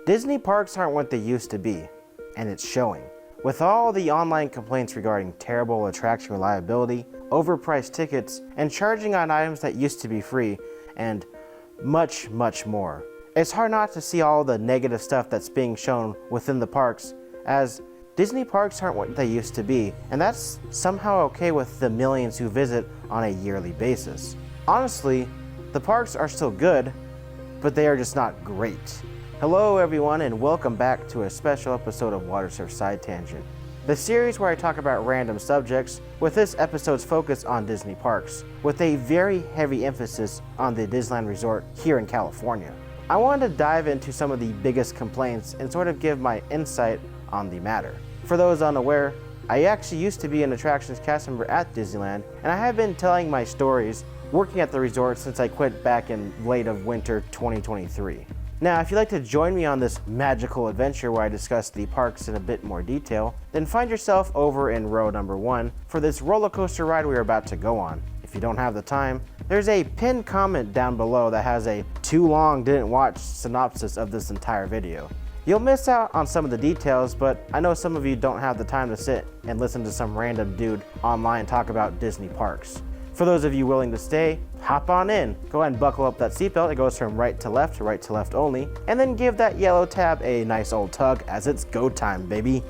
Disney parks aren't what they used to be, and it's showing. With all the online complaints regarding terrible attraction reliability, overpriced tickets, and charging on items that used to be free, and much, much more. It's hard not to see all the negative stuff that's being shown within the parks, as Disney parks aren't what they used to be, and that's somehow okay with the millions who visit on a yearly basis. Honestly, the parks are still good, but they are just not great. Hello everyone, and welcome back to a special episode of Watersurf Side Tangent, the series where I talk about random subjects, with this episode's focus on Disney parks, with a very heavy emphasis on the Disneyland Resort here in California. I wanted to dive into some of the biggest complaints and sort of give my insight on the matter. For those unaware, I actually used to be an attractions cast member at Disneyland, and I have been telling my stories working at the resort since I quit back in late of winter 2023. Now, if you'd like to join me on this magical adventure where I discuss the parks in a bit more detail, then find yourself over in row number 1 for this roller coaster ride we're about to go on. If you don't have the time, there's a pinned comment down below that has a too long didn't watch synopsis of this entire video. You'll miss out on some of the details, but I know some of you don't have the time to sit and listen to some random dude online talk about Disney parks. For those of you willing to stay, hop on in. Go ahead and buckle up that seatbelt. It goes from right to left only, and then give that yellow tab a nice old tug as it's go time, baby.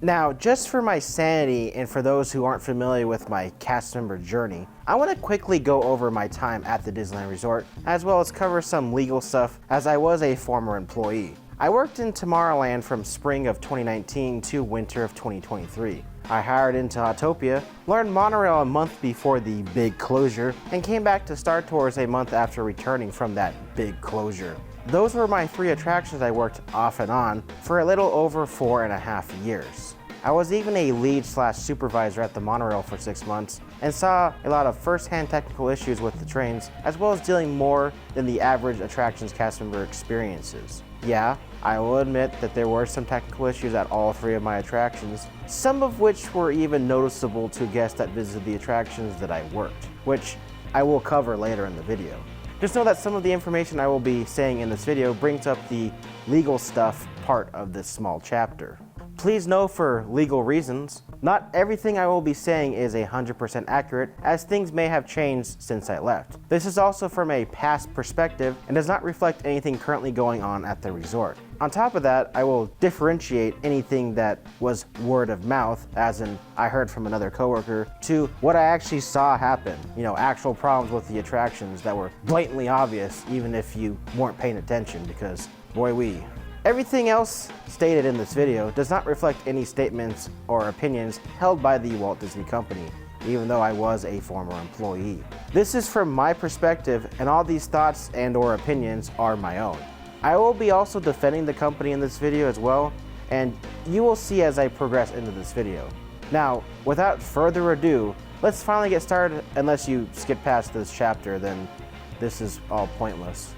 Now, just for my sanity and for those who aren't familiar with my cast member journey, I want to quickly go over my time at the Disneyland Resort, as well as cover some legal stuff as I was a former employee. I worked in Tomorrowland from spring of 2019 to winter of 2023. I hired into Autopia, learned monorail a month before the big closure, and came back to Star Tours a month after returning from that big closure. Those were my 3 attractions I worked off and on for a little over 4.5 years. I was even a lead/supervisor at the monorail for 6 months and saw a lot of first-hand technical issues with the trains, as well as dealing more than the average attractions cast member experiences. Yeah, I will admit that there were some technical issues at all 3 of my attractions, some of which were even noticeable to guests that visited the attractions that I worked, which I will cover later in the video. Just know that some of the information I will be saying in this video brings up the legal stuff part of this small chapter. Please know, for legal reasons, not everything I will be saying is 100% accurate, as things may have changed since I left. This is also from a past perspective and does not reflect anything currently going on at the resort. On top of that, I will differentiate anything that was word of mouth, as in I heard from another coworker, to what I actually saw happen. You know, actual problems with the attractions that were blatantly obvious even if you weren't paying attention, because boy wee. Everything else stated in this video does not reflect any statements or opinions held by the Walt Disney Company, even though I was a former employee. This is from my perspective, and all these thoughts and or opinions are my own. I will be also defending the company in this video as well, and you will see as I progress into this video. Now, without further ado, let's finally get started. Unless you skip past this chapter, then this is all pointless.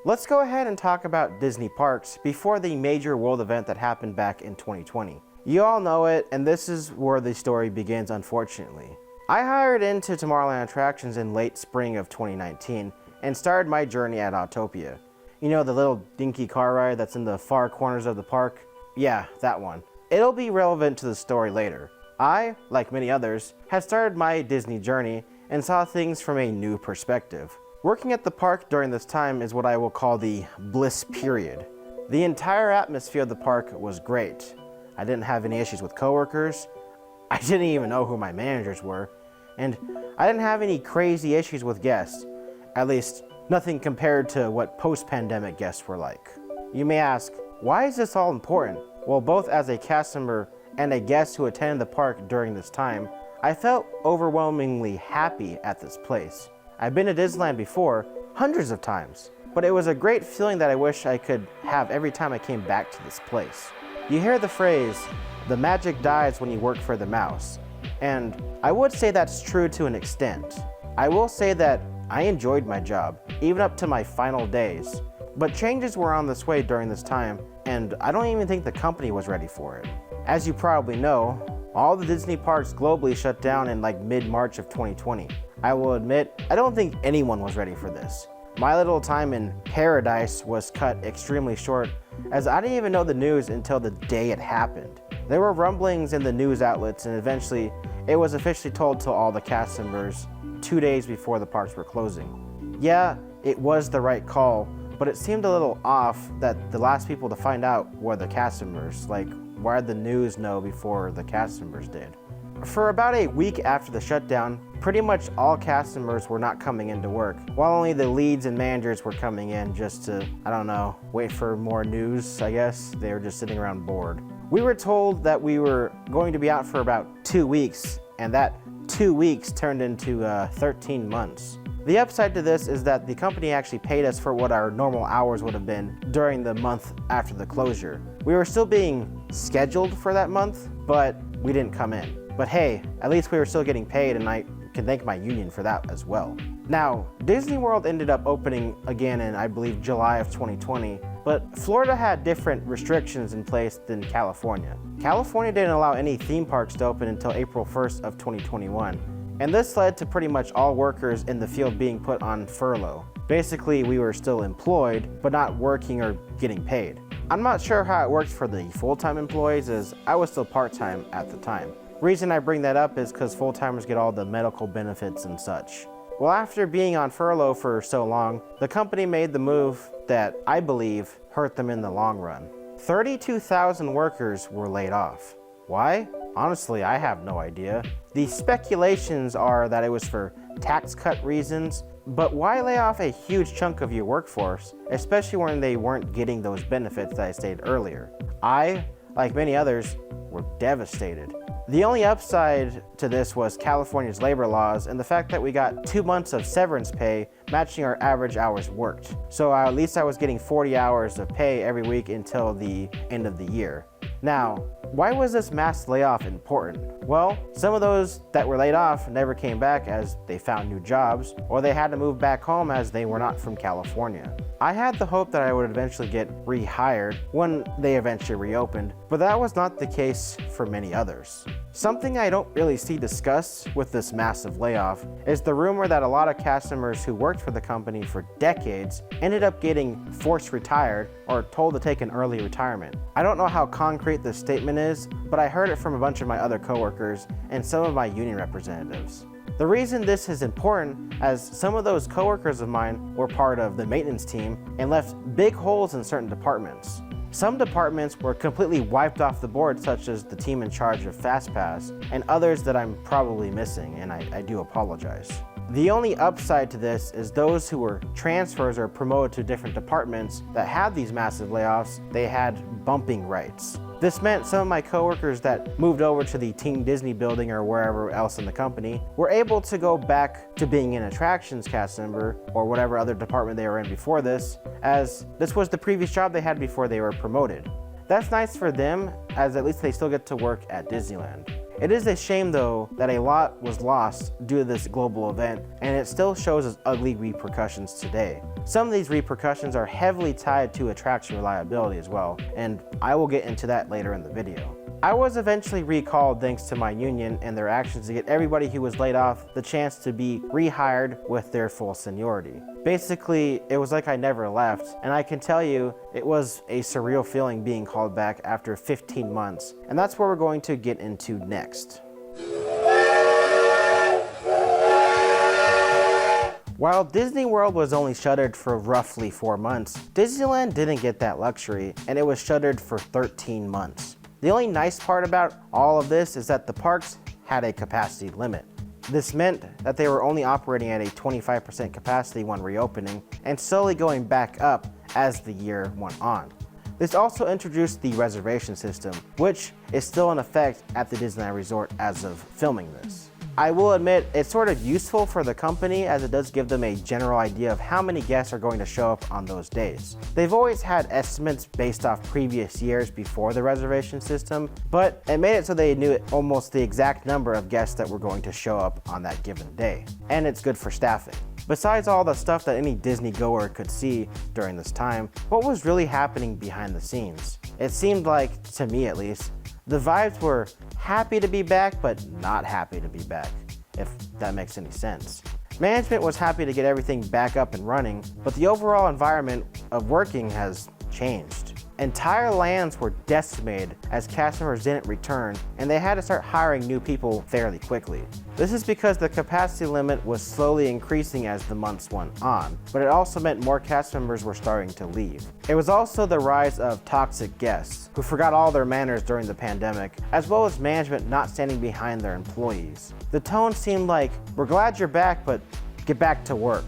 Let's go ahead and talk about Disney parks before the major world event that happened back in 2020. You all know it, and this is where the story begins, unfortunately. I hired into Tomorrowland Attractions in late spring of 2019 and started my journey at Autopia. You know, the little dinky car ride that's in the far corners of the park? Yeah, that one. It'll be relevant to the story later. I, like many others, had started my Disney journey and saw things from a new perspective. Working at the park during this time is what I will call the bliss period. The entire atmosphere of the park was great. I didn't have any issues with coworkers. I didn't even know who my managers were. And I didn't have any crazy issues with guests. At least, nothing compared to what post-pandemic guests were like. You may ask, why is this all important? Well, both as a cast member and a guest who attended the park during this time, I felt overwhelmingly happy at this place. I've been to Disneyland before, hundreds of times, but it was a great feeling that I wish I could have every time I came back to this place. You hear the phrase, the magic dies when you work for the mouse, and I would say that's true to an extent. I will say that I enjoyed my job, even up to my final days, but changes were on this way during this time, and I don't even think the company was ready for it. As you probably know, all the Disney parks globally shut down in like mid-March of 2020. I will admit, I don't think anyone was ready for this. My little time in paradise was cut extremely short, as I didn't even know the news until the day it happened. There were rumblings in the news outlets, and eventually it was officially told to all the cast members 2 days before the parks were closing. Yeah, it was the right call, but it seemed a little off that the last people to find out were the cast members. Like, why did the news know before the cast members did? For about a week after the shutdown, pretty much all cast members were not coming into work, while only the leads and managers were coming in just to, I don't know, wait for more news, I guess. They were just sitting around bored. We were told that we were going to be out for about 2 weeks, and that 2 weeks turned into 13 months. The upside to this is that the company actually paid us for what our normal hours would have been during the month after the closure. We were still being scheduled for that month, but we didn't come in. But hey, at least we were still getting paid, and I can thank my union for that as well. Now, Disney World ended up opening again in, I believe, July of 2020, but Florida had different restrictions in place than California. California didn't allow any theme parks to open until April 1st of 2021, and this led to pretty much all workers in the field being put on furlough. Basically, we were still employed, but not working or getting paid. I'm not sure how it worked for the full-time employees, as I was still part-time at the time. Reason I bring that up is because full-timers get all the medical benefits and such. Well, after being on furlough for so long, the company made the move that I believe hurt them in the long run. 32,000 workers were laid off. Why? Honestly, I have no idea. The speculations are that it was for tax cut reasons, but why lay off a huge chunk of your workforce, especially when they weren't getting those benefits that I stated earlier? I, like many others, were devastated. The only upside to this was California's labor laws and the fact that we got 2 months of severance pay matching our average hours worked. So at least I was getting 40 hours of pay every week until the end of the year. Now, why was this mass layoff important? Well, some of those that were laid off never came back as they found new jobs, or they had to move back home as they were not from California. I had the hope that I would eventually get rehired when they eventually reopened, but that was not the case for many others. Something I don't really see discussed with this massive layoff is the rumor that a lot of cast members who worked for the company for decades ended up getting forced retired or told to take an early retirement. I don't know how concrete this statement is, but I heard it from a bunch of my other coworkers and some of my union representatives. The reason this is important, as some of those coworkers of mine were part of the maintenance team and left big holes in certain departments. Some departments were completely wiped off the board, such as the team in charge of FastPass, and others that I'm probably missing, and I do apologize. The only upside to this is those who were transfers or promoted to different departments that had these massive layoffs, they had bumping rights. This meant some of my coworkers that moved over to the Team Disney building or wherever else in the company were able to go back to being an attractions cast member or whatever other department they were in before this, as this was the previous job they had before they were promoted. That's nice for them, as at least they still get to work at Disneyland. It is a shame though that a lot was lost due to this global event, and it still shows its ugly repercussions today. Some of these repercussions are heavily tied to attraction reliability as well, and I will get into that later in the video. I was eventually recalled thanks to my union and their actions to get everybody who was laid off the chance to be rehired with their full seniority. Basically, it was like I never left, and I can tell you it was a surreal feeling being called back after 15 months, and that's what we're going to get into next. While Disney World was only shuttered for roughly 4 months, Disneyland didn't get that luxury, and it was shuttered for 13 months. The only nice part about all of this is that the parks had a capacity limit. This meant that they were only operating at a 25% capacity when reopening and slowly going back up as the year went on. This also introduced the reservation system, which is still in effect at the Disneyland Resort as of filming this. I will admit it's sort of useful for the company as it does give them a general idea of how many guests are going to show up on those days. They've always had estimates based off previous years before the reservation system, but it made it so they knew almost the exact number of guests that were going to show up on that given day. And it's good for staffing. Besides all the stuff that any Disney goer could see during this time, what was really happening behind the scenes? It seemed like, to me at least, The vibes were happy to be back, but not happy to be back, if that makes any sense. Management was happy to get everything back up and running, but the overall environment of working has changed. Entire lands were decimated as cast members didn't return, and they had to start hiring new people fairly quickly. This is because the capacity limit was slowly increasing as the months went on, but it also meant more cast members were starting to leave. It was also the rise of toxic guests, who forgot all their manners during the pandemic, as well as management not standing behind their employees. The tone seemed like, we're glad you're back, but get back to work.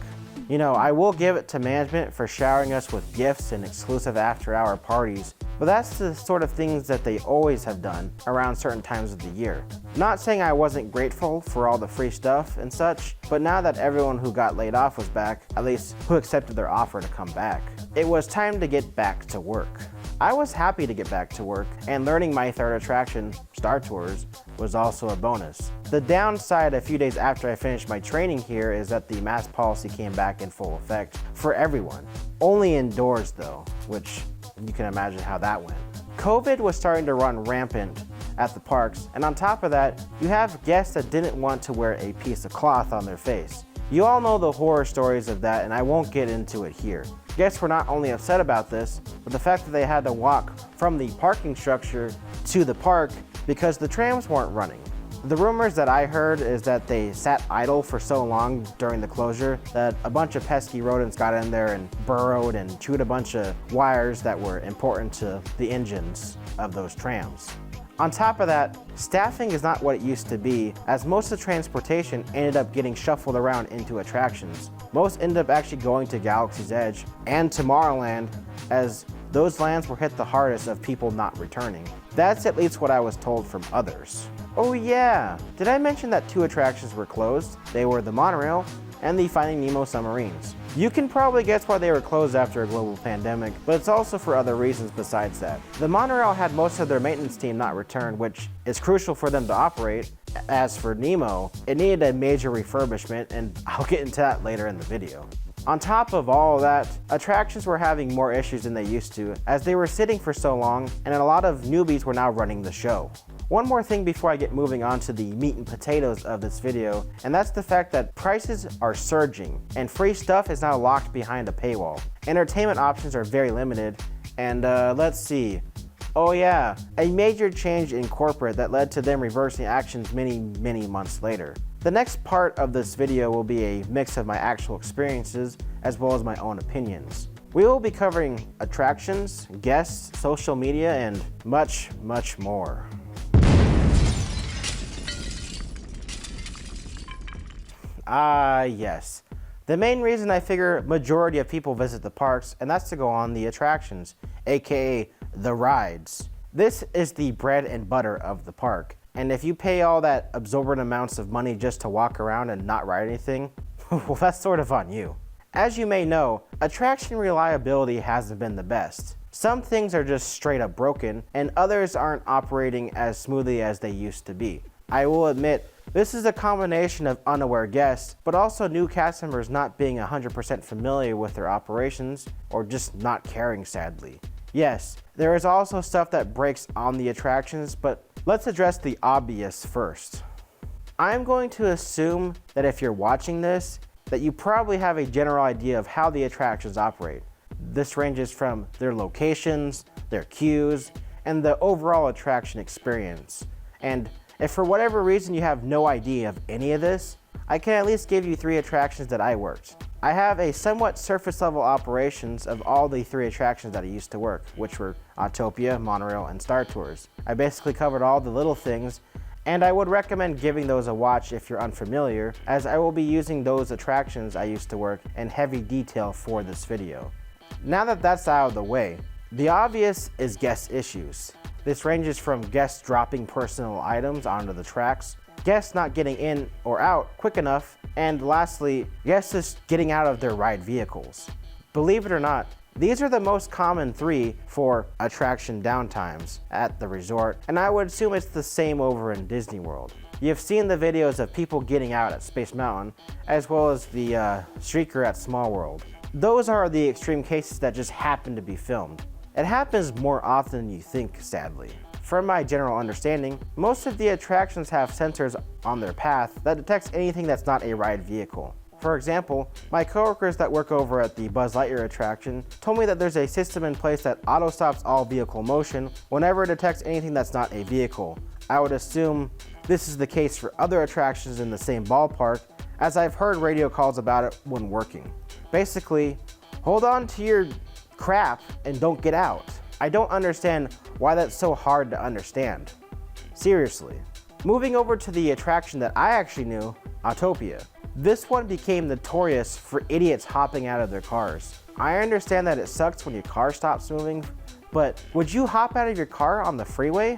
You know, I will give it to management for showering us with gifts and exclusive after-hour parties, but that's the sort of things that they always have done around certain times of the year. Not saying I wasn't grateful for all the free stuff and such, but now that everyone who got laid off was back, at least who accepted their offer to come back, it was time to get back to work. I was happy to get back to work, and learning my third attraction, Star Tours, was also a bonus. The downside a few days after I finished my training here is that the mask policy came back in full effect for everyone. Only indoors though, which you can imagine how that went. COVID was starting to run rampant at the parks, and on top of that, you have guests that didn't want to wear a piece of cloth on their face. You all know the horror stories of that, and I won't get into it here. Guests were not only upset about this, but the fact that they had to walk from the parking structure to the park because the trams weren't running. The rumors that I heard is that they sat idle for so long during the closure that a bunch of pesky rodents got in there and burrowed and chewed a bunch of wires that were important to the engines of those trams. On top of that, staffing is not what it used to be, as most of the transportation ended up getting shuffled around into attractions. Most ended up actually going to Galaxy's Edge and Tomorrowland, as those lands were hit the hardest of people not returning. That's at least what I was told from others. Oh yeah, did I mention that 2 attractions were closed? They were the monorail and the Finding Nemo submarines. You can probably guess why they were closed after a global pandemic, but it's also for other reasons besides that. The monorail had most of their maintenance team not return, which is crucial for them to operate. As for Nemo, it needed a major refurbishment, and I'll get into that later in the video. On top of all of that, attractions were having more issues than they used to, as they were sitting for so long, and a lot of newbies were now running the show. One more thing before I get moving on to the meat and potatoes of this video, and that's the fact that prices are surging, and free stuff is now locked behind a paywall. Entertainment options are very limited, and let's see. Oh yeah, a major change in corporate that led to them reversing actions many months later. The next part of this video will be a mix of my actual experiences as well as my own opinions. We will be covering attractions, guests, social media, and much more. Ah yes, the main reason I figure majority of people visit the parks, and that's to go on the attractions, aka the rides. This is the bread and butter of the park, and if you pay all that absorbent amounts of money just to walk around and not ride anything, well, that's sort of on you. As you may know, attraction reliability hasn't been the best. Some things are just straight up broken, and others aren't operating as smoothly as they used to be. I will admit, this is a combination of unaware guests, but also new cast members not being 100% familiar with their operations, or just not caring, sadly. Yes, there is also stuff that breaks on the attractions, but let's address the obvious first. I'm going to assume that if you're watching this, that you probably have a general idea of how the attractions operate. This ranges from their locations, their queues, and the overall attraction experience. And if for whatever reason you have no idea of any of this, I can at least give you 3 attractions that I worked. I have a somewhat surface level operations of all the 3 attractions that I used to work, which were Autopia, Monorail, and Star Tours. I basically covered all the little things, and I would recommend giving those a watch if you're unfamiliar, as I will be using those attractions I used to work in heavy detail for this video. Now that that's out of the way, the obvious is guest issues. This ranges from guests dropping personal items onto the tracks, guests not getting in or out quick enough, and lastly, guests just getting out of their ride vehicles. Believe it or not, these are the most common 3 for attraction downtimes at the resort, and I would assume it's the same over in Disney World. You've seen the videos of people getting out at Space Mountain, as well as the streaker at Small World. Those are the extreme cases that just happen to be filmed. It happens more often than you think, sadly. From my general understanding, most of the attractions have sensors on their path that detects anything that's not a ride vehicle. For example, my coworkers that work over at the Buzz Lightyear attraction told me that there's a system in place that auto-stops all vehicle motion whenever it detects anything that's not a vehicle. I would assume this is the case for other attractions in the same ballpark, as I've heard radio calls about it when working. Basically, hold on to your crap and don't get out. I don't understand why that's so hard to understand. Seriously. Moving over to the attraction that I actually knew, Autopia. This one became notorious for idiots hopping out of their cars. I understand that it sucks when your car stops moving, but would you hop out of your car on the freeway?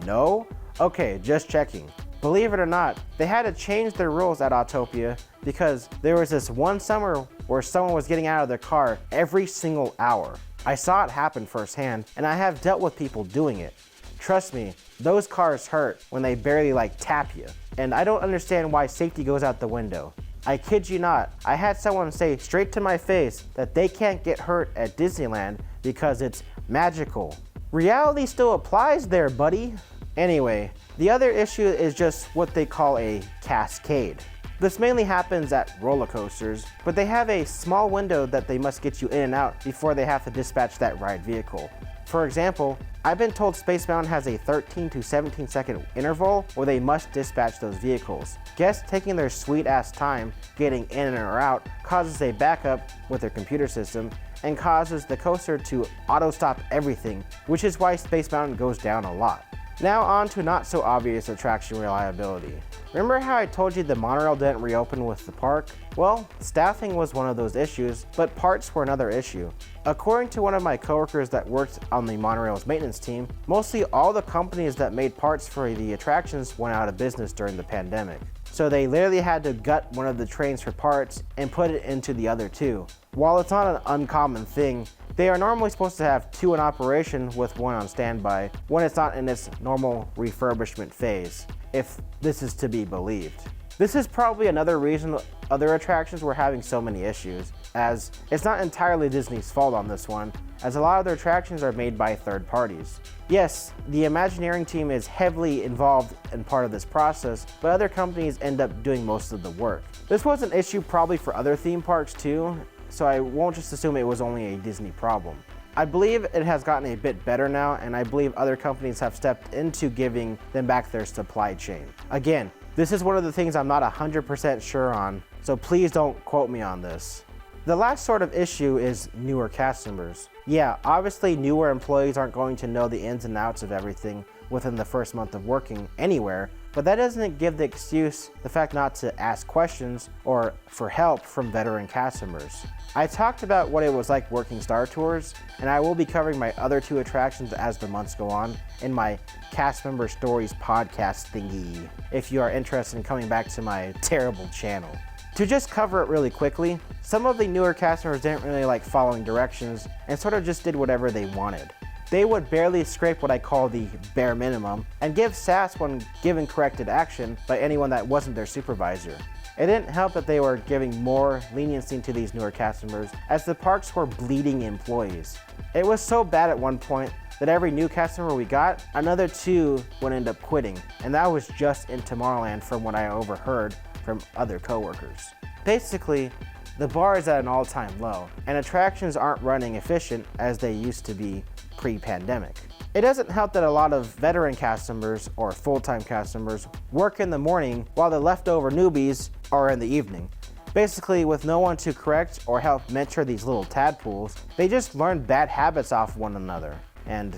No? Okay, just checking. Believe it or not, they had to change their rules at Autopia because there was this one summer where someone was getting out of their car every single hour. I saw it happen firsthand, and I have dealt with people doing it. Trust me, those cars hurt when they barely tap you. And I don't understand why safety goes out the window. I kid you not, I had someone say straight to my face that they can't get hurt at Disneyland because it's magical. Reality still applies there, buddy. Anyway, the other issue is just what they call a cascade. This mainly happens at roller coasters, but they have a small window that they must get you in and out before they have to dispatch that ride vehicle. For example, I've been told Space Mountain has a 13 to 17 second interval where they must dispatch those vehicles. Guests taking their sweet ass time getting in or out causes a backup with their computer system and causes the coaster to auto stop everything, which is why Space Mountain goes down a lot. Now on to not so obvious attraction reliability. Remember how I told you the monorail didn't reopen with the park? Well, staffing was one of those issues, but parts were another issue. According to one of my coworkers that worked on the monorail's maintenance team, mostly all the companies that made parts for the attractions went out of business during the pandemic. So they literally had to gut one of the trains for parts and put it into the other two. While it's not an uncommon thing, they are normally supposed to have two in operation with one on standby when it's not in its normal refurbishment phase, if this is to be believed. This is probably another reason other attractions were having so many issues, as it's not entirely Disney's fault on this one, as a lot of their attractions are made by third parties. Yes, the Imagineering team is heavily involved in part of this process, but other companies end up doing most of the work. This was an issue probably for other theme parks too, so I won't just assume it was only a Disney problem. I believe it has gotten a bit better now, and I believe other companies have stepped into giving them back their supply chain. Again, this is one of the things I'm not 100% sure on, so please don't quote me on this. The last sort of issue is newer cast members. Yeah, obviously newer employees aren't going to know the ins and outs of everything within the first month of working anywhere, but that doesn't give the excuse the fact not to ask questions or for help from veteran cast members. I talked about what it was like working Star Tours, and I will be covering my other two attractions as the months go on in my Cast Member Stories podcast thingy, if you are interested in coming back to my terrible channel. To just cover it really quickly, some of the newer cast members didn't really like following directions and sort of just did whatever they wanted. They would barely scrape what I call the bare minimum and give sass when given corrected action by anyone that wasn't their supervisor. It didn't help that they were giving more leniency to these newer cast members as the parks were bleeding employees. It was so bad at one point that every new cast member we got, another two would end up quitting, and that was just in Tomorrowland from what I overheard from other coworkers. Basically, the bar is at an all-time low, and attractions aren't running efficient as they used to be pre-pandemic. It doesn't help that a lot of veteran cast members or full-time cast members work in the morning while the leftover newbies are in the evening. Basically, with no one to correct or help mentor these little tadpoles, they just learn bad habits off one another. And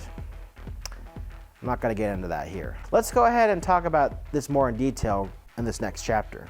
I'm not going to get into that here. Let's go ahead and talk about this more in detail in this next chapter.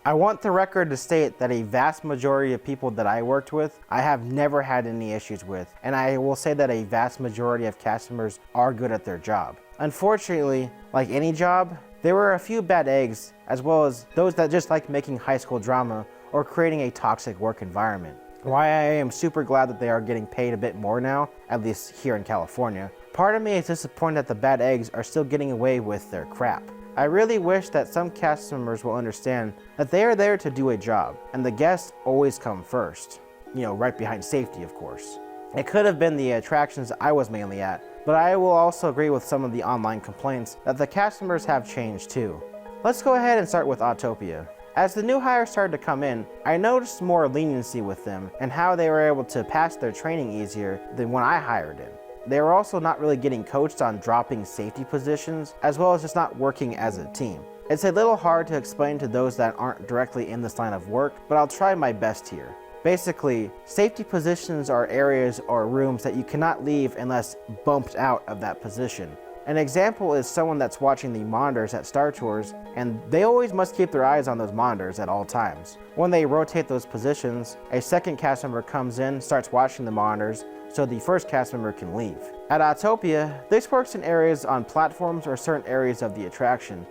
I want the record to state that a vast majority of people that I worked with, I have never had any issues with, and I will say that a vast majority of cast members are good at their job. Unfortunately, like any job, there were a few bad eggs, as well as those that just like making high school drama or creating a toxic work environment. Why I am super glad that they are getting paid a bit more now, at least here in California. Part of me is disappointed that the bad eggs are still getting away with their crap. I really wish that some cast members will understand that they are there to do a job, and the guests always come first. right behind safety, of course. It could have been the attractions I was mainly at, but I will also agree with some of the online complaints that the cast members have changed too. Let's go ahead and start with Autopia. As the new hires started to come in, I noticed more leniency with them and how they were able to pass their training easier than when I hired in. They were also not really getting coached on dropping safety positions, as well as just not working as a team. It's a little hard to explain to those that aren't directly in this line of work, but I'll try my best here. Basically, safety positions are areas or rooms that you cannot leave unless bumped out of that position. An example is someone that's watching the monitors at Star Tours, and they always must keep their eyes on those monitors at all times. When they rotate those positions, a second cast member comes in, starts watching the monitors, so the first cast member can leave. At Autopia, this works in areas on platforms or certain areas of the attraction,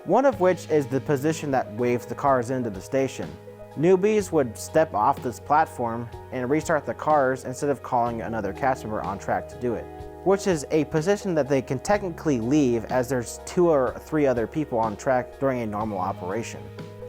one of which is the position that waves the cars into the station. Newbies would step off this platform and restart the cars instead of calling another cast member on track to do it, which is a position that they can technically leave as there's 2 or 3 other people on track during a normal operation.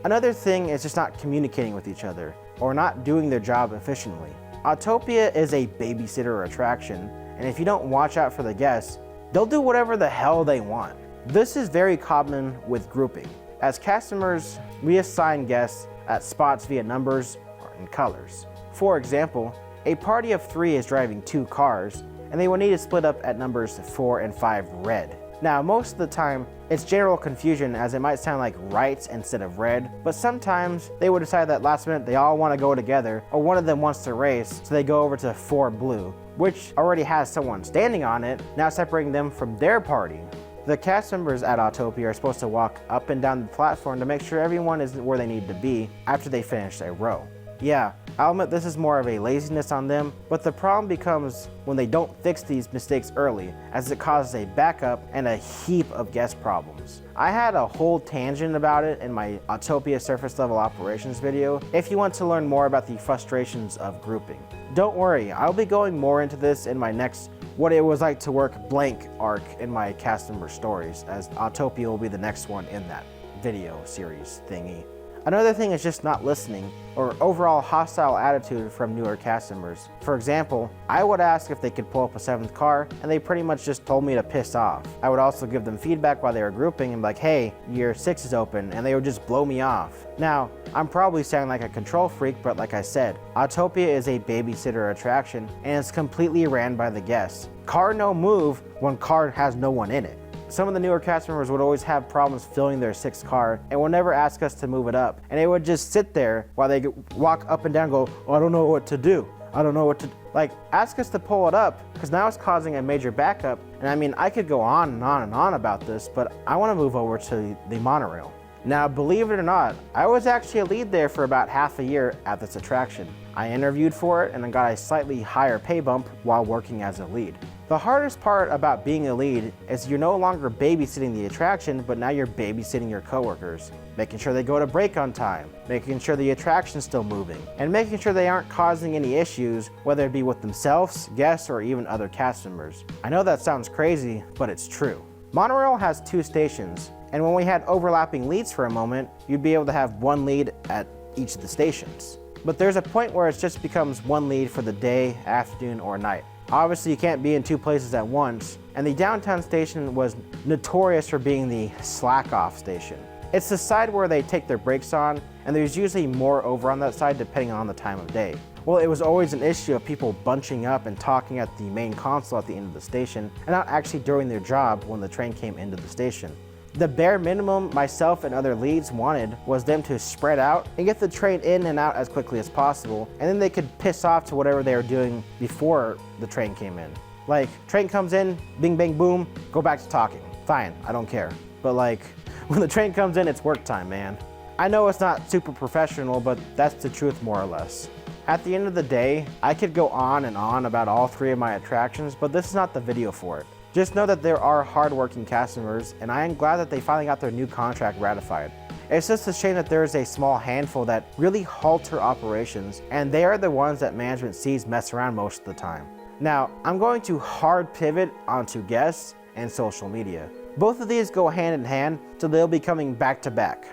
Another thing is just not communicating with each other or not doing their job efficiently. Autopia is a babysitter attraction, and if you don't watch out for the guests, they'll do whatever the hell they want. This is very common with grouping. As cast members, we assign guests at spots via numbers and colors. For example, a party of 3 is driving 2 cars, and they will need to split up at numbers 4 and 5 red. Now, most of the time, it's general confusion as it might sound like rights instead of red, but sometimes they would decide that last minute they all want to go together, or one of them wants to race, so they go over to 4 blue, which already has someone standing on it, now separating them from their party. The cast members at Autopia are supposed to walk up and down the platform to make sure everyone is where they need to be after they finish a row. Yeah, I'll admit this is more of a laziness on them, but the problem becomes when they don't fix these mistakes early, as it causes a backup and a heap of guest problems. I had a whole tangent about it in my Autopia surface level operations video if you want to learn more about the frustrations of grouping. Don't worry, I'll be going more into this in my next what it was like to work blank arc in my cast member stories, as Autopia will be the next one in that video series thingy. Another thing is just not listening, or overall hostile attitude from newer cast members. For example, I would ask if they could pull up a 7th car, and they pretty much just told me to piss off. I would also give them feedback while they were grouping and be like, hey, your 6 is open, and they would just blow me off. Now, I'm probably sounding like a control freak, but like I said, Autopia is a babysitter attraction, and it's completely ran by the guests. Car no move when car has no one in it. Some of the newer cast members would always have problems filling their 6th car and would never ask us to move it up. And they would just sit there while they walk up and down and go, oh, I don't know what to do. I don't know what to do. Like, ask us to pull it up, because now it's causing a major backup. And I mean, I could go on and on and on about this, but I want to move over to the monorail. Now, believe it or not, I was actually a lead there for about half a year at this attraction. I interviewed for it and I got a slightly higher pay bump while working as a lead. The hardest part about being a lead is you're no longer babysitting the attraction, but now you're babysitting your coworkers, making sure they go to break on time, making sure the attraction's still moving, and making sure they aren't causing any issues, whether it be with themselves, guests, or even other cast members. I know that sounds crazy, but it's true. Monorail has 2 stations, and when we had overlapping leads for a moment, you'd be able to have 1 lead at each of the stations. But there's a point where it just becomes 1 lead for the day, afternoon, or night. Obviously, you can't be in 2 places at once, and the downtown station was notorious for being the slack-off station. It's the side where they take their breaks on, and there's usually more over on that side depending on the time of day. Well, it was always an issue of people bunching up and talking at the main console at the end of the station, and not actually doing their job when the train came into the station. The bare minimum myself and other leads wanted was them to spread out and get the train in and out as quickly as possible, and then they could piss off to whatever they were doing before the train came in. Like, train comes in, bing bang boom, go back to talking. Fine, I don't care. But like, when the train comes in, it's work time, man. I know it's not super professional, but that's the truth more or less. At the end of the day, I could go on and on about all 3 of my attractions, but this is not the video for it. Just know that there are hardworking cast members, and I am glad that they finally got their new contract ratified. It's just a shame that there is a small handful that really halter operations, and they are the ones that management sees mess around most of the time. Now, I'm going to hard pivot onto guests and social media. Both of these go hand in hand, so they'll be coming back to back.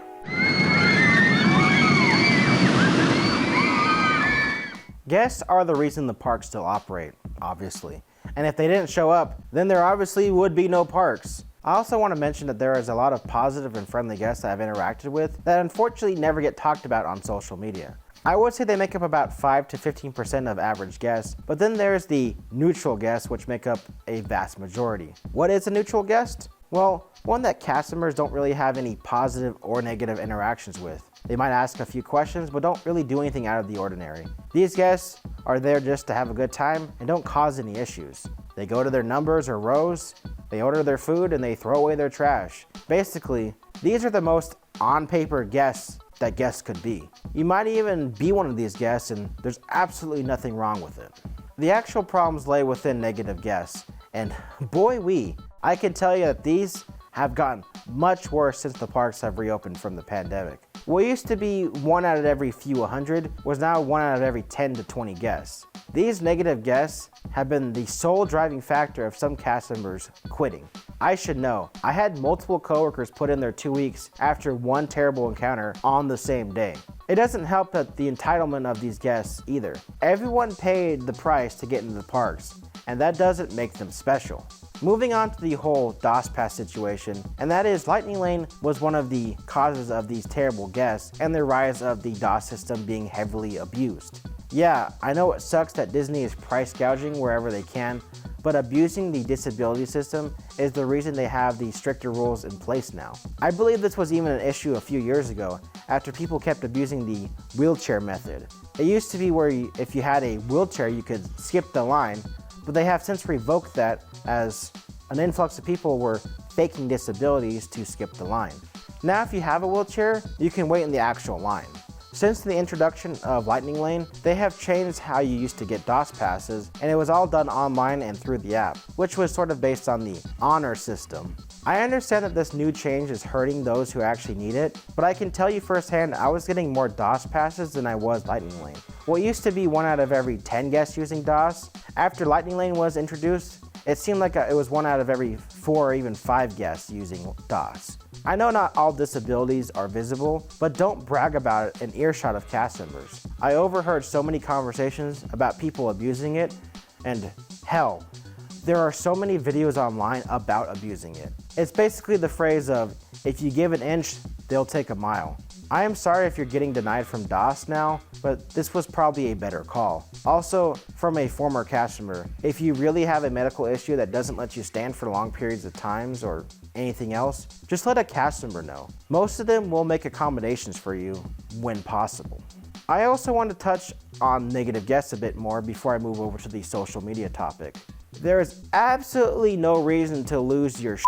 Guests are the reason the parks still operate, obviously. And if they didn't show up, then there obviously would be no parks. I also want to mention that there is a lot of positive and friendly guests that I've interacted with that unfortunately never get talked about on social media. I would say they make up about 5 to 15% of average guests, but then there's the neutral guests, which make up a vast majority. What is a neutral guest? Well, one that cast members don't really have any positive or negative interactions with. They might ask a few questions, but don't really do anything out of the ordinary. These guests are there just to have a good time and don't cause any issues. They go to their numbers or rows, they order their food, and they throw away their trash. Basically, these are the most on-paper guests that guests could be. You might even be one of these guests and there's absolutely nothing wrong with it. The actual problems lay within negative guests, and boy I can tell you that these have gotten much worse since the parks have reopened from the pandemic. What used to be 1 out of every few 100 was now 1 out of every 10 to 20 guests. These negative guests have been the sole driving factor of some cast members quitting. I should know, I had multiple coworkers put in their 2 weeks after one terrible encounter on the same day. It doesn't help that the entitlement of these guests either. Everyone paid the price to get into the parks, and that doesn't make them special. Moving on to the whole DOS pass situation, and that is Lightning Lane was one of the causes of these terrible guests and the rise of the DOS system being heavily abused. Yeah, I know it sucks that Disney is price gouging wherever they can, but abusing the disability system is the reason they have the stricter rules in place now. I believe this was even an issue a few years ago after people kept abusing the wheelchair method. It used to be where if you had a wheelchair you could skip the line, but they have since revoked that as an influx of people were faking disabilities to skip the line. Now if you have a wheelchair, you can wait in the actual line. Since the introduction of Lightning Lane, they have changed how you used to get DOS passes, and it was all done online and through the app, which was sort of based on the honor system. I understand that this new change is hurting those who actually need it, but I can tell you firsthand I was getting more DOS passes than I was Lightning Lane. What used to be 1 out of every 10 guests using DOS, after Lightning Lane was introduced, it seemed like it was 1 out of every 4 or even 5 guests using DOS. I know not all disabilities are visible, but don't brag about it in earshot of cast members. I overheard so many conversations about people abusing it, and hell, there are so many videos online about abusing it. It's basically the phrase of, if you give an inch, they'll take a mile. I am sorry if you're getting denied from DOS now, but this was probably a better call. Also, from a former cast member, if you really have a medical issue that doesn't let you stand for long periods of times or anything else, just let a cast member know. Most of them will make accommodations for you when possible. I also want to touch on negative guests a bit more before I move over to the social media topic. There is absolutely no reason to lose your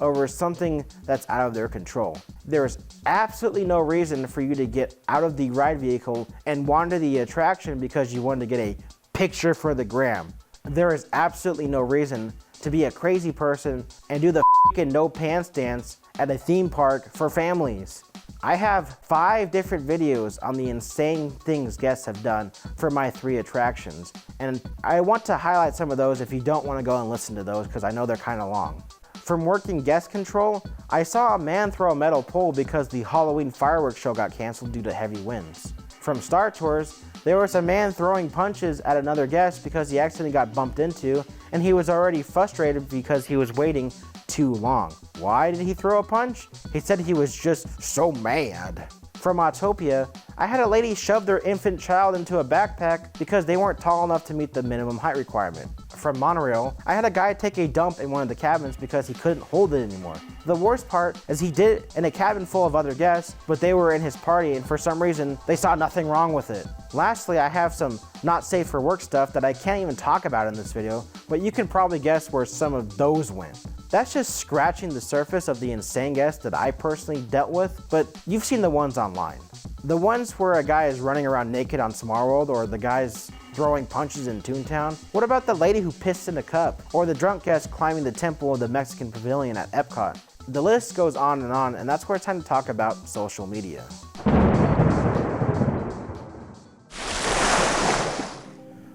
over something that's out of their control. There is absolutely no reason for you to get out of the ride vehicle and wander the attraction because you wanted to get a picture for the gram. There is absolutely no reason to be a crazy person and do the no pants dance at a theme park for families. I have 5 different videos on the insane things guests have done for my 3 attractions, and I want to highlight some of those if you don't want to go and listen to those because I know they're kind of long. From working guest control, I saw a man throw a metal pole because the Halloween fireworks show got canceled due to heavy winds. From Star Tours, there was a man throwing punches at another guest because he accidentally got bumped into, and he was already frustrated because he was waiting too long. Why did he throw a punch? He said he was just so mad. From Autopia, I had a lady shove their infant child into a backpack because they weren't tall enough to meet the minimum height requirement. From Monorail, I had a guy take a dump in one of the cabins because he couldn't hold it anymore. The worst part is he did it in a cabin full of other guests, but they were in his party and for some reason, they saw nothing wrong with it. Lastly, I have some not safe for work stuff that I can't even talk about in this video, but you can probably guess where some of those went. That's just scratching the surface of the insane guests that I personally dealt with, but you've seen the ones online. The ones where a guy is running around naked on Small World, or the guys throwing punches in Toontown. What about the lady who pissed in a cup? Or the drunk guest climbing the temple of the Mexican pavilion at Epcot? The list goes on, and that's where it's time to talk about social media.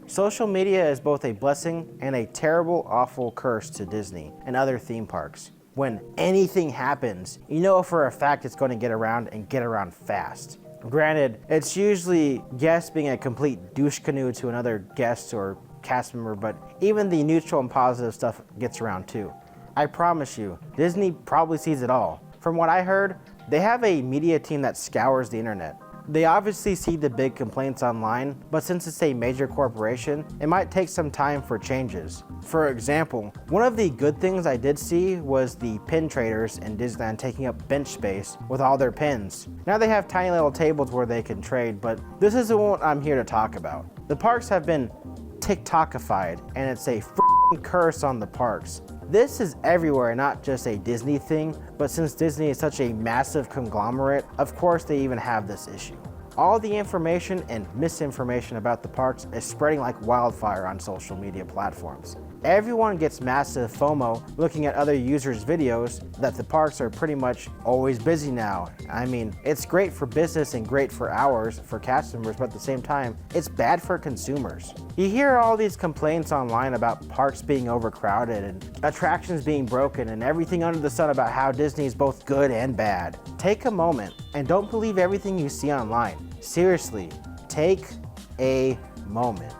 Social media is both a blessing and a terrible, awful curse to Disney and other theme parks. When anything happens, you know for a fact it's going to get around and get around fast. Granted, it's usually guests being a complete douche canoe to another guest or cast member, but even the neutral and positive stuff gets around too. I promise you, Disney probably sees it all. From what I heard, they have a media team that scours the internet. They obviously see the big complaints online, but since it's a major corporation, it might take some time for changes. For example, one of the good things I did see was the pin traders in Disneyland taking up bench space with all their pins. Now they have tiny little tables where they can trade, but this isn't what I'm here to talk about. The parks have been TikTokified, and it's a f***ing curse on the parks. This is everywhere, not just a Disney thing, but since Disney is such a massive conglomerate, of course they even have this issue. All the information and misinformation about the parks is spreading like wildfire on social media platforms. Everyone gets massive FOMO looking at other users' videos that the parks are pretty much always busy now. I mean, it's great for business and great for hours for cast members, but at the same time, it's bad for consumers. You hear all these complaints online about parks being overcrowded and attractions being broken and everything under the sun about how Disney is both good and bad. Take a moment and don't believe everything you see online. Seriously, take a moment.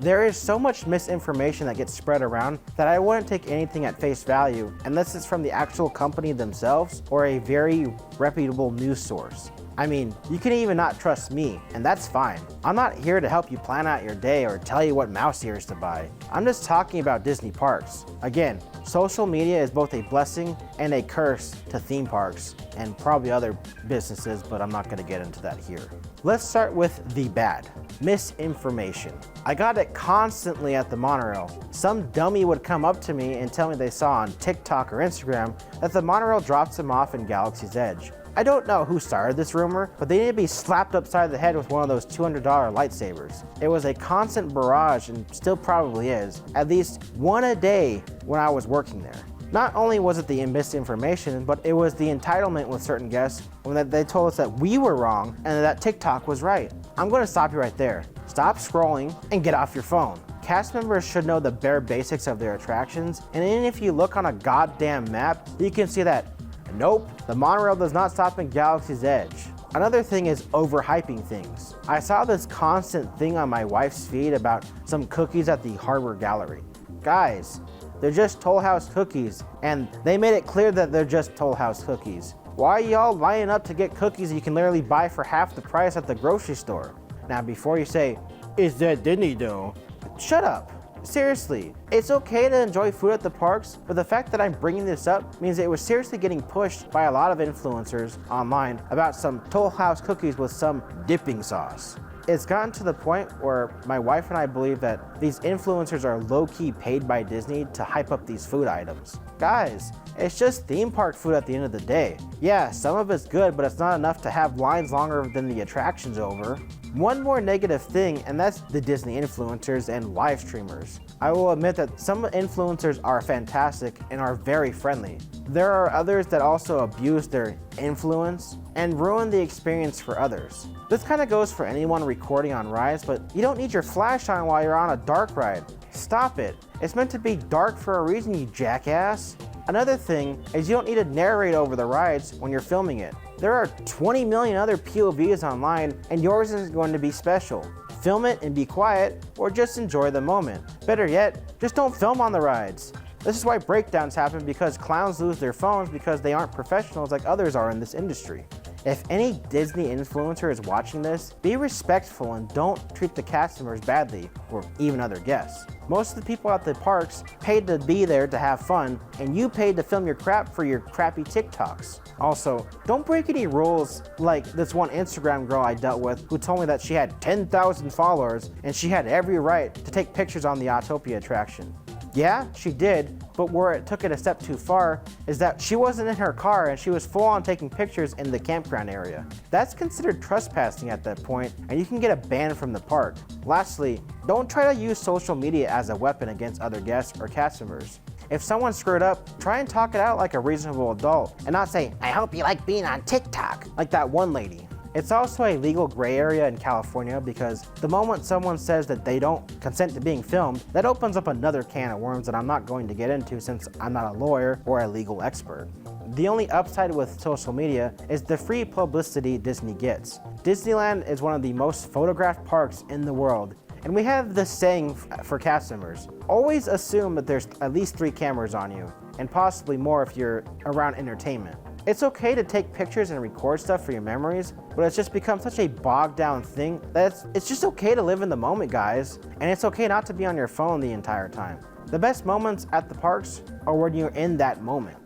There is so much misinformation that gets spread around that I wouldn't take anything at face value unless it's from the actual company themselves or a very reputable news source. I mean, you can even not trust me, and that's fine. I'm not here to help you plan out your day or tell you what mouse ears to buy. I'm just talking about Disney parks. Again, social media is both a blessing and a curse to theme parks and probably other businesses, but I'm not going to get into that here. Let's start with the bad. Misinformation. I got it constantly at the monorail. Some dummy would come up to me and tell me they saw on TikTok or Instagram that the monorail drops them off in Galaxy's Edge. I don't know who started this rumor, but they need to be slapped upside the head with one of those $200 lightsabers. It was a constant barrage and still probably is, at least one a day when I was working there. Not only was it the misinformation, but it was the entitlement with certain guests when they told us that we were wrong and that TikTok was right. I'm going to stop you right there. Stop scrolling and get off your phone. Cast members should know the bare basics of their attractions, and even if you look on a goddamn map, you can see that nope, the monorail does not stop in Galaxy's Edge. Another thing is overhyping things. I saw this constant thing on my wife's feed about some cookies at the Harbor Gallery. Guys, they're just Toll House cookies, and they made it clear that they're just Toll House cookies. Why are y'all lining up to get cookies you can literally buy for half the price at the grocery store? Now before you say, is that Disney though? Shut up. Seriously, it's okay to enjoy food at the parks, but the fact that I'm bringing this up means it was seriously getting pushed by a lot of influencers online about some Toll House cookies with some dipping sauce. It's gotten to the point where my wife and I believe that these influencers are low-key paid by Disney to hype up these food items. Guys, it's just theme park food at the end of the day. Yeah, some of it's good, but it's not enough to have lines longer than the attraction's over. One more negative thing, and that's the Disney influencers and live streamers. I will admit that some influencers are fantastic and are very friendly. There are others that also abuse their influence and ruin the experience for others. This kind of goes for anyone recording on rides, but you don't need your flash on while you're on a dark ride. Stop it. It's meant to be dark for a reason, you jackass. Another thing is you don't need to narrate over the rides when you're filming it. There are 20 million other POVs online and yours is going to be special. Film it and be quiet, or just enjoy the moment. Better yet, just don't film on the rides. This is why breakdowns happen, because clowns lose their phones because they aren't professionals like others are in this industry. If any Disney influencer is watching this, be respectful and don't treat the cast members badly, or even other guests. Most of the people at the parks paid to be there to have fun, and you paid to film your crap for your crappy TikToks. Also, don't break any rules like this one Instagram girl I dealt with who told me that she had 10,000 followers and she had every right to take pictures on the Autopia attraction. Yeah, she did, but where it took it a step too far is that she wasn't in her car and she was full on taking pictures in the campground area. That's considered trespassing at that point, and you can get a ban from the park. Lastly, don't try to use social media as a weapon against other guests or cast members. If someone screwed up, try and talk it out like a reasonable adult and not say, I hope you like being on TikTok, like that one lady. It's also a legal gray area in California because the moment someone says that they don't consent to being filmed, that opens up another can of worms that I'm not going to get into since I'm not a lawyer or a legal expert. The only upside with social media is the free publicity Disney gets. Disneyland is one of the most photographed parks in the world, and we have this saying for cast members: always assume that there's at least 3 cameras on you, and possibly more if you're around entertainment. It's okay to take pictures and record stuff for your memories, but it's just become such a bogged down thing that it's just okay to live in the moment, guys, and it's okay not to be on your phone the entire time. The best moments at the parks are when you're in that moment.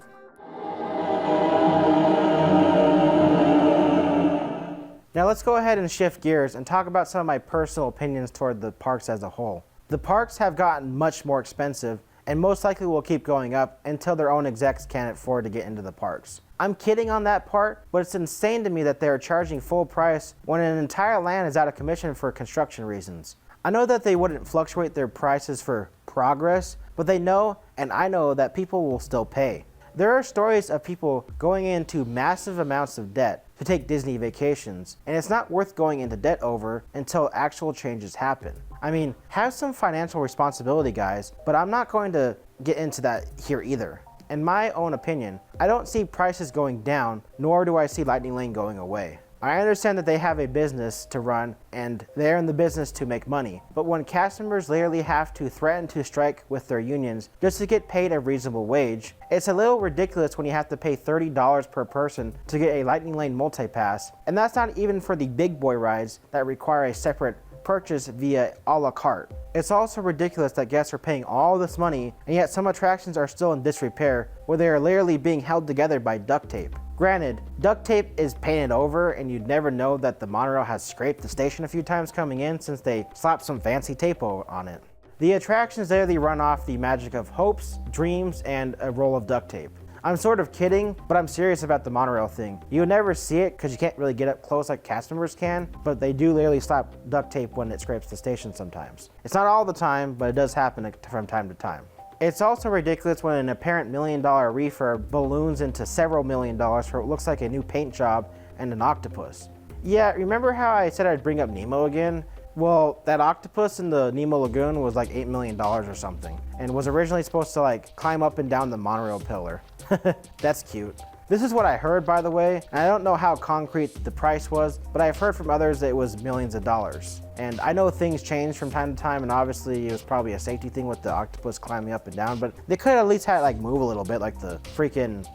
Now let's go ahead and shift gears and talk about some of my personal opinions toward the parks as a whole. The parks have gotten much more expensive and most likely will keep going up until their own execs can't afford to get into the parks. I'm kidding on that part, but it's insane to me that they are charging full price when an entire land is out of commission for construction reasons. I know that they wouldn't fluctuate their prices for progress, but they know, and I know, that people will still pay. There are stories of people going into massive amounts of debt to take Disney vacations, and it's not worth going into debt over until actual changes happen. I mean, have some financial responsibility, guys, but I'm not going to get into that here either. In my own opinion, I don't see prices going down, nor do I see Lightning Lane going away. I understand that they have a business to run and they're in the business to make money, but when cast members literally have to threaten to strike with their unions just to get paid a reasonable wage, it's a little ridiculous when you have to pay $30 per person to get a Lightning Lane multi-pass, and that's not even for the big boy rides that require a separate purchase via a la carte. It's also ridiculous that guests are paying all this money and yet some attractions are still in disrepair where they are literally being held together by duct tape. Granted, duct tape is painted over and you'd never know that the monorail has scraped the station a few times coming in since they slapped some fancy tape on it. The attractions literally run off the magic of hopes, dreams, and a roll of duct tape. I'm sort of kidding, but I'm serious about the monorail thing. You would never see it because you can't really get up close like cast members can, but they do literally slap duct tape when it scrapes the station sometimes. It's not all the time, but it does happen from time to time. It's also ridiculous when an apparent $1 million refurb balloons into several $1 million for what looks like a new paint job and an octopus. Yeah, remember how I said I'd bring up Nemo again? Well, that octopus in the Nemo Lagoon was like $8 million or something, and was originally supposed to like climb up and down the monorail pillar. That's cute. This is what I heard, by the way, and I don't know how concrete the price was, but I've heard from others that it was millions of dollars. And I know things change from time to time, and obviously it was probably a safety thing with the octopus climbing up and down, but they could at least have it like move a little bit like the freaking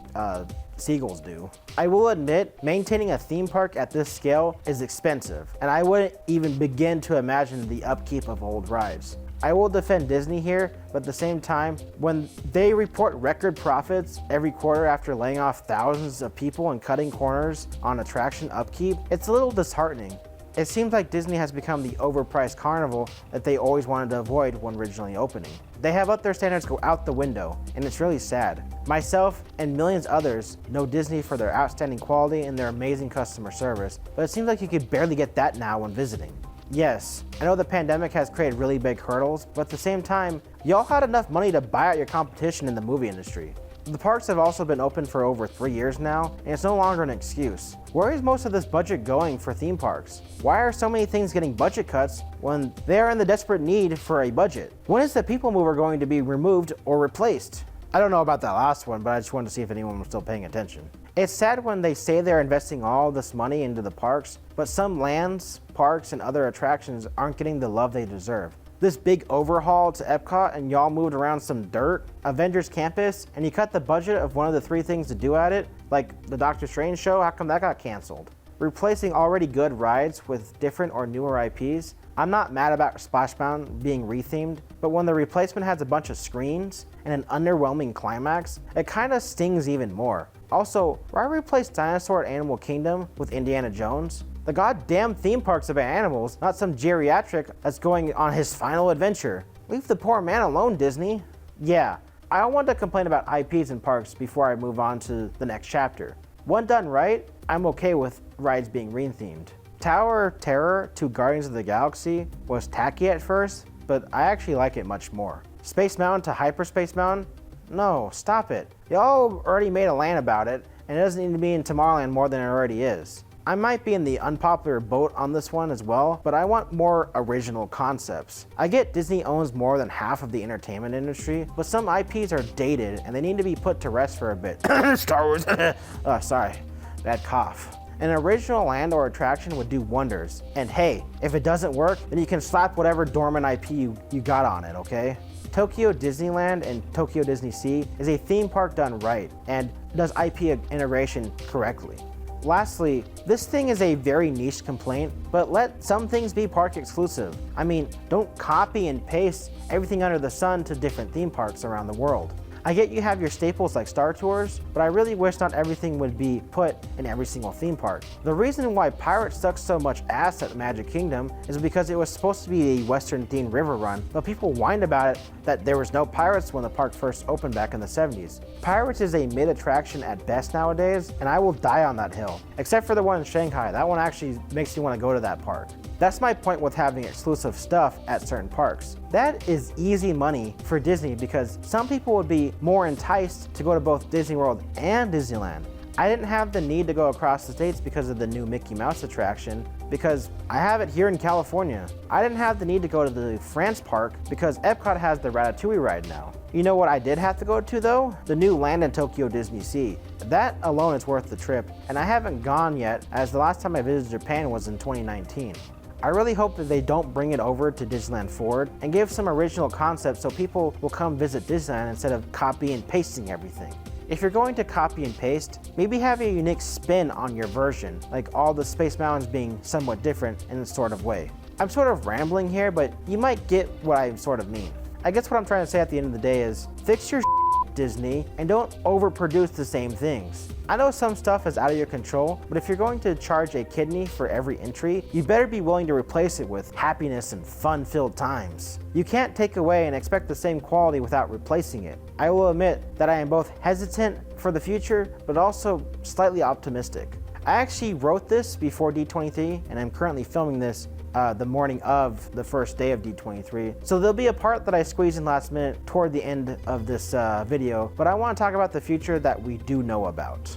seagulls do. I will admit, maintaining a theme park at this scale is expensive, and I wouldn't even begin to imagine the upkeep of old rides. I will defend Disney here, but at the same time, when they report record profits every quarter after laying off thousands of people and cutting corners on attraction upkeep, it's a little disheartening. It seems like Disney has become the overpriced carnival that they always wanted to avoid when originally opening. They have let their standards go out the window, and it's really sad. Myself and millions others know Disney for their outstanding quality and their amazing customer service, but it seems like you could barely get that now when visiting. Yes, I know the pandemic has created really big hurdles, but at the same time, y'all had enough money to buy out your competition in the movie industry. The parks have also been open for over 3 years now, and it's no longer an excuse. Where is most of this budget going for theme parks? Why are so many things getting budget cuts when they are in the desperate need for a budget? When is the People Mover going to be removed or replaced? I don't know about that last one, but I just wanted to see if anyone was still paying attention. It's sad when they say they're investing all this money into the parks, but some lands, parks, and other attractions aren't getting the love they deserve. This big overhaul to Epcot and y'all moved around some dirt, Avengers Campus, and you cut the budget of one of the 3 things to do at it, like the Doctor Strange show, how come that got canceled? Replacing already good rides with different or newer IPs, I'm not mad about Splashbound being rethemed, but when the replacement has a bunch of screens and an underwhelming climax, it kinda stings even more. Also, why replace Dinosaur at Animal Kingdom with Indiana Jones? The goddamn theme park's about animals, not some geriatric that's going on his final adventure. Leave the poor man alone, Disney. Yeah, I want to complain about IPs in parks before I move on to the next chapter. When done right, I'm okay with rides being rethemed. Tower of Terror to Guardians of the Galaxy was tacky at first, but I actually like it much more. Space Mountain to Hyperspace Mountain? No, stop it. Y'all already made a land about it, and it doesn't need to be in Tomorrowland more than it already is. I might be in the unpopular boat on this one as well, but I want more original concepts. I get Disney owns more than half of the entertainment industry, but some IPs are dated and they need to be put to rest for a bit. Star Wars. Oh, sorry, bad cough. An original land or attraction would do wonders. And hey, if it doesn't work, then you can slap whatever dormant IP you got on it, okay? Tokyo Disneyland and Tokyo Disney Sea is a theme park done right and does IP integration correctly. Lastly, this thing is a very niche complaint, but let some things be park exclusive. I mean, don't copy and paste everything under the sun to different theme parks around the world. I get you have your staples like Star Tours, but I really wish not everything would be put in every single theme park. The reason why Pirates sucked so much ass at Magic Kingdom is because it was supposed to be a Western themed river run, but people whined about it that there was no pirates when the park first opened back in the 70s. Pirates is a mid attraction at best nowadays, and I will die on that hill. Except for the one in Shanghai, that one actually makes you want to go to that park. That's my point with having exclusive stuff at certain parks. That is easy money for Disney because some people would be more enticed to go to both Disney World and Disneyland. I didn't have the need to go across the states because of the new Mickey Mouse attraction, because I have it here in California. I didn't have the need to go to the France park because Epcot has the Ratatouille ride now. You know what I did have to go to though? The new land in Tokyo Disney Sea. That alone is worth the trip, and I haven't gone yet as the last time I visited Japan was in 2019. I really hope that they don't bring it over to Disneyland Forward and give some original concepts so people will come visit Disneyland instead of copy and pasting everything. If you're going to copy and paste, maybe have a unique spin on your version, like all the Space Mountains being somewhat different in a sort of way. I'm sort of rambling here, but you might get what I sort of mean. I guess what I'm trying to say at the end of the day is, fix your Disney and don't overproduce the same things. I know some stuff is out of your control, but if you're going to charge a kidney for every entry, you better be willing to replace it with happiness and fun-filled times. You can't take away and expect the same quality without replacing it. I will admit that I am both hesitant for the future, but also slightly optimistic. I actually wrote this before D23, and I'm currently filming this the morning of the first day of D23. So there'll be a part that I squeeze in last minute toward the end of this video, but I want to talk about the future that we do know about.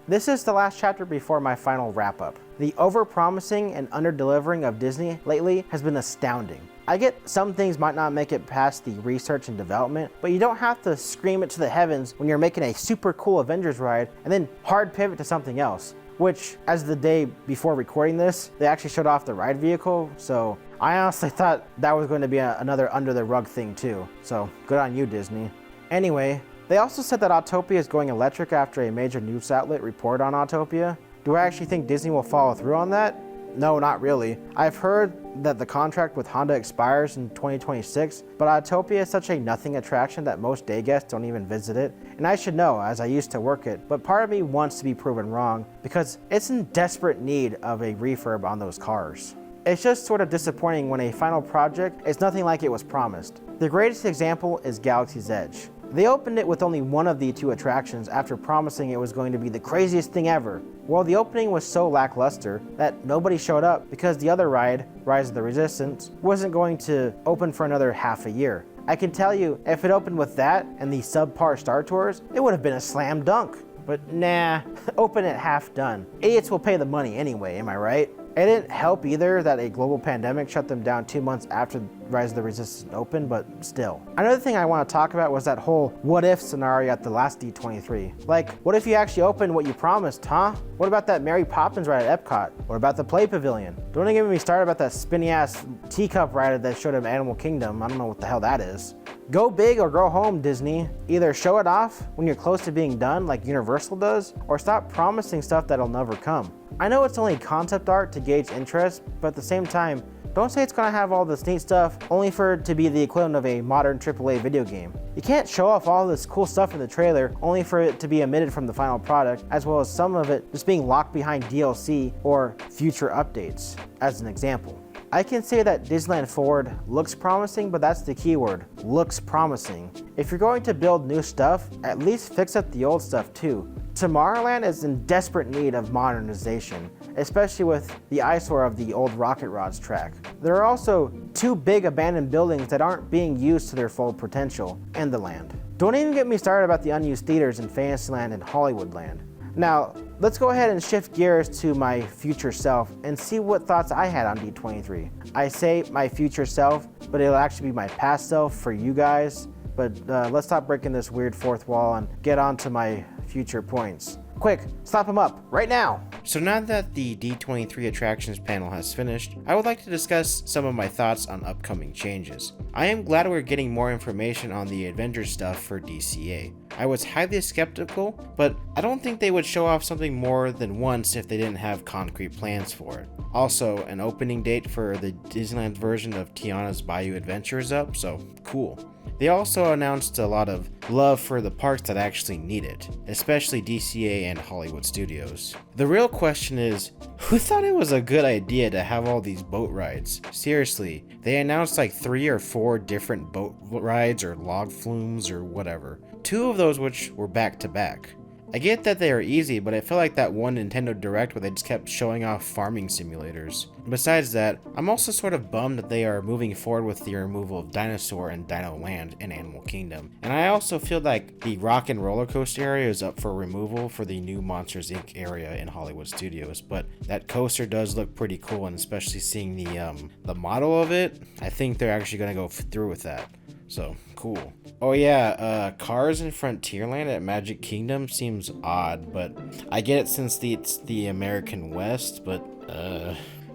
This is the last chapter before my final wrap up. The over-promising and under-delivering of Disney lately has been astounding. I get some things might not make it past the research and development, but you don't have to scream it to the heavens when you're making a super cool Avengers ride and then hard pivot to something else. Which, as the day before recording this, they actually showed off the ride vehicle, so I honestly thought that was going to be another under the rug thing too. So good on you, Disney. Anyway, they also said that Autopia is going electric after a major news outlet reported on Autopia. Do I actually think Disney will follow through on that? No, not really. I've heard that the contract with Honda expires in 2026, but Autopia is such a nothing attraction that most day guests don't even visit it. And I should know, as I used to work it, but part of me wants to be proven wrong because it's in desperate need of a refurb on those cars. It's just sort of disappointing when a final project is nothing like it was promised. The greatest example is Galaxy's Edge. They opened it with only one of the two attractions after promising it was going to be the craziest thing ever. Well, the opening was so lackluster that nobody showed up because the other ride, Rise of the Resistance, wasn't going to open for another half a year. I can tell you, if it opened with that and the subpar Star Tours, it would have been a slam dunk. But nah, open it half done. Idiots will pay the money anyway, am I right? It didn't help either that a global pandemic shut them down 2 months after Rise of the Resistance opened, but still. Another thing I want to talk about was that whole what if scenario at the last D23. Like, what if you actually opened what you promised, huh? What about that Mary Poppins ride at Epcot? What about the Play Pavilion? Don't even get me started about that spinny ass teacup ride that showed up Animal Kingdom. I don't know what the hell that is. Go big or go home, Disney. Either show it off when you're close to being done like Universal does, or stop promising stuff that'll never come. I know it's only concept art to gauge interest, but at the same time, don't say it's gonna have all this neat stuff only for it to be the equivalent of a modern AAA video game. You can't show off all this cool stuff in the trailer only for it to be omitted from the final product, as well as some of it just being locked behind DLC or future updates, as an example. I can say that Disneyland Forward looks promising, but that's the key word, looks promising. If you're going to build new stuff, at least fix up the old stuff too. Tomorrowland is in desperate need of modernization, especially with the eyesore of the old Rocket Rods track. There are also 2 big abandoned buildings that aren't being used to their full potential in the land. Don't even get me started about the unused theaters in Fantasyland and Hollywoodland. Now, let's go ahead and shift gears to my future self and see what thoughts I had on D23. I say my future self, but it'll actually be my past self for you guys. But let's stop breaking this weird fourth wall and get on to my future points. Quick, slap them up right now. So now that the D23 attractions panel has finished, I would like to discuss some of my thoughts on upcoming changes. I am glad we're getting more information on the Avengers stuff for DCA. I was highly skeptical, but I don't think they would show off something more than once if they didn't have concrete plans for it. Also, an opening date for the Disneyland version of Tiana's Bayou Adventure is up, so cool. They also announced a lot of love for the parks that actually need it, especially DCA and Hollywood Studios. The real question is, who thought it was a good idea to have all these boat rides? Seriously, they announced like 3 or 4 different boat rides or log flumes or whatever. 2 of those which were back to back. I get that they are easy, but I feel like that one Nintendo Direct where they just kept showing off farming simulators. Besides that, I'm also sort of bummed that they are moving forward with the removal of Dinosaur and Dino Land in Animal Kingdom. And I also feel like the Rock and Roller Coaster area is up for removal for the new Monsters Inc. area in Hollywood Studios, but that coaster does look pretty cool, and especially seeing the model of it, I think they're actually going to go through with that. So, cool. Oh yeah, Cars in Frontierland at Magic Kingdom seems odd, but I get it since it's the American West, but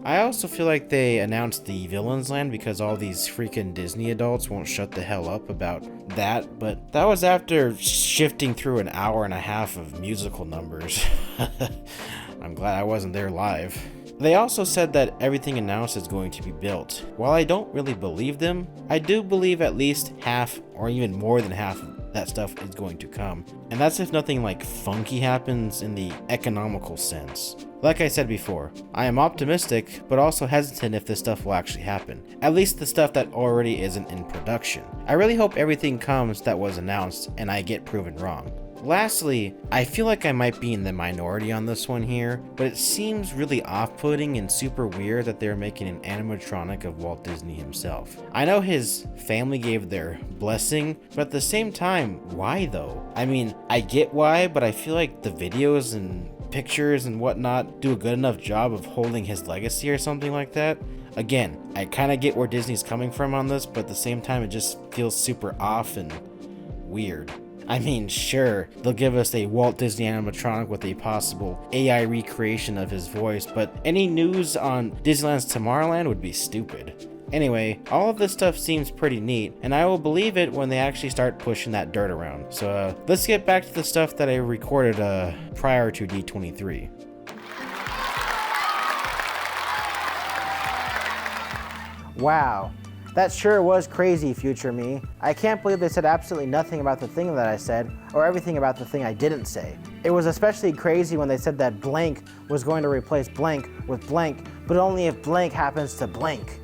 I also feel like they announced the Villains Land because all these freaking Disney adults won't shut the hell up about that, but that was after shifting through an hour and a half of musical numbers. I'm glad I wasn't there live. They also said that everything announced is going to be built. While I don't really believe them, I do believe at least half or even more than half of that stuff is going to come. And that's if nothing like funky happens in the economical sense. Like I said before, I am optimistic, but also hesitant if this stuff will actually happen. At least the stuff that already isn't in production. I really hope everything comes that was announced and I get proven wrong. Lastly, I feel like I might be in the minority on this one here, but it seems really off-putting and super weird that they're making an animatronic of Walt Disney himself. I know his family gave their blessing, but at the same time, why though? I mean, I get why, but I feel like the videos and pictures and whatnot do a good enough job of holding his legacy or something like that. Again, I kind of get where Disney's coming from on this, but at the same time it just feels super off and weird. I mean, sure, they'll give us a Walt Disney animatronic with a possible AI recreation of his voice, but any news on Disneyland's Tomorrowland would be stupid. Anyway, all of this stuff seems pretty neat, and I will believe it when they actually start pushing that dirt around. So let's get back to the stuff that I recorded prior to D23. Wow. That sure was crazy, future me. I can't believe they said absolutely nothing about the thing that I said, or everything about the thing I didn't say. It was especially crazy when they said that blank was going to replace blank with blank, but only if blank happens to blank.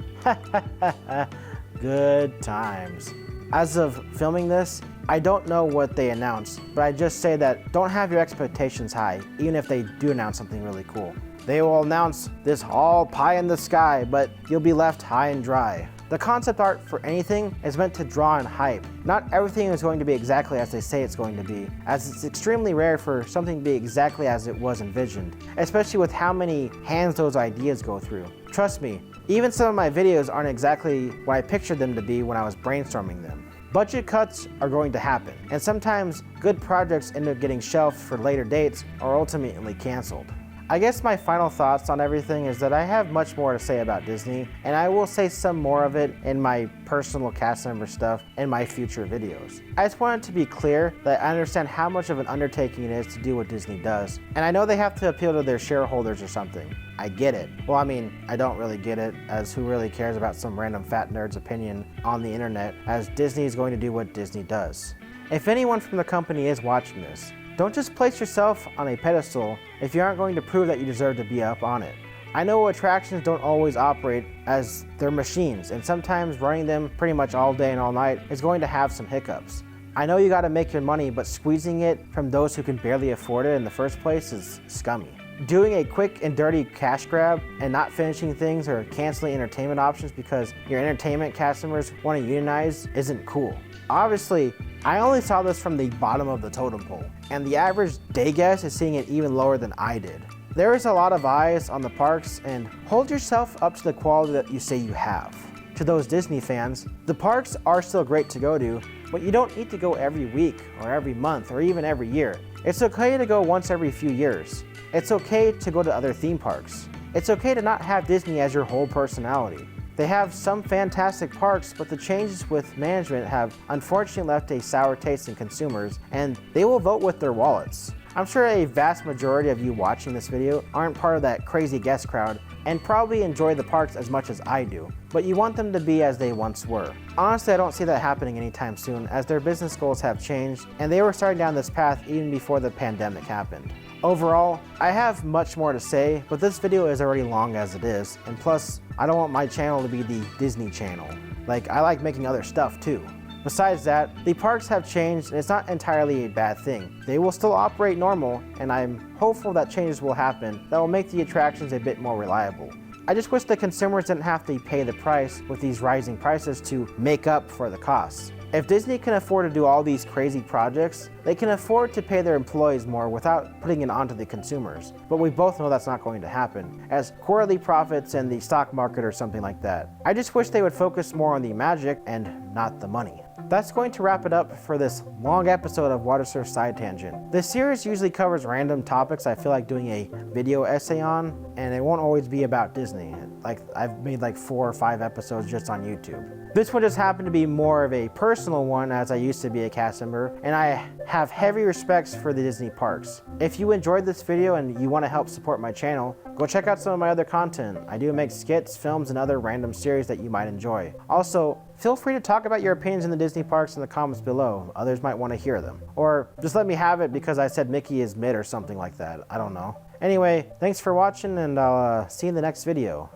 Good times. As of filming this, I don't know what they announced, but I just say that don't have your expectations high, even if they do announce something really cool. They will announce this all pie in the sky, but you'll be left high and dry. The concept art for anything is meant to draw in hype. Not everything is going to be exactly as they say it's going to be, as it's extremely rare for something to be exactly as it was envisioned, especially with how many hands those ideas go through. Trust me, even some of my videos aren't exactly what I pictured them to be when I was brainstorming them. Budget cuts are going to happen, and sometimes good projects end up getting shelved for later dates or ultimately canceled. I guess my final thoughts on everything is that I have much more to say about Disney, and I will say some more of it in my personal cast member stuff and my future videos. I just wanted to be clear that I understand how much of an undertaking it is to do what Disney does, and I know they have to appeal to their shareholders or something. I get it. Well, I mean, I don't really get it, as who really cares about some random fat nerd's opinion on the internet, as Disney is going to do what Disney does. If anyone from the company is watching this, don't just place yourself on a pedestal if you aren't going to prove that you deserve to be up on it. I know attractions don't always operate as they're machines, and sometimes running them pretty much all day and all night is going to have some hiccups. I know you gotta make your money, but squeezing it from those who can barely afford it in the first place is scummy. Doing a quick and dirty cash grab and not finishing things or canceling entertainment options because your entertainment customers want to unionize isn't cool. Obviously, I only saw this from the bottom of the totem pole, and the average day guest is seeing it even lower than I did. There is a lot of eyes on the parks, and hold yourself up to the quality that you say you have. To those Disney fans, the parks are still great to go to, but you don't need to go every week or every month or even every year. It's okay to go once every few years. It's okay to go to other theme parks. It's okay to not have Disney as your whole personality. They have some fantastic parks, but the changes with management have unfortunately left a sour taste in consumers, and they will vote with their wallets. I'm sure a vast majority of you watching this video aren't part of that crazy guest crowd and probably enjoy the parks as much as I do, but you want them to be as they once were. Honestly, I don't see that happening anytime soon, as their business goals have changed and they were starting down this path even before the pandemic happened. Overall, I have much more to say, but this video is already long as it is, and plus, I don't want my channel to be the Disney channel. Like, I like making other stuff too. Besides that, the parks have changed and it's not entirely a bad thing. They will still operate normal, and I'm hopeful that changes will happen that will make the attractions a bit more reliable. I just wish the consumers didn't have to pay the price with these rising prices to make up for the costs. If Disney can afford to do all these crazy projects, they can afford to pay their employees more without putting it onto the consumers. But we both know that's not going to happen, as quarterly profits and the stock market or something like that. I just wish they would focus more on the magic and not the money. That's going to wrap it up for this long episode of Watersurf Side Tangent. This series usually covers random topics I feel like doing a video essay on, and it won't always be about Disney. Like, I've made like 4 or 5 episodes just on YouTube. This one just happened to be more of a personal one, as I used to be a cast member, and I have heavy respects for the Disney parks. If you enjoyed this video and you want to help support my channel, go check out some of my other content. I do make skits, films, and other random series that you might enjoy. Also, feel free to talk about your opinions in the Disney parks in the comments below. Others might want to hear them. Or just let me have it because I said Mickey is mid or something like that. I don't know. Anyway, thanks for watching, and I'll see you in the next video.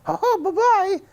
Oh, bye-bye!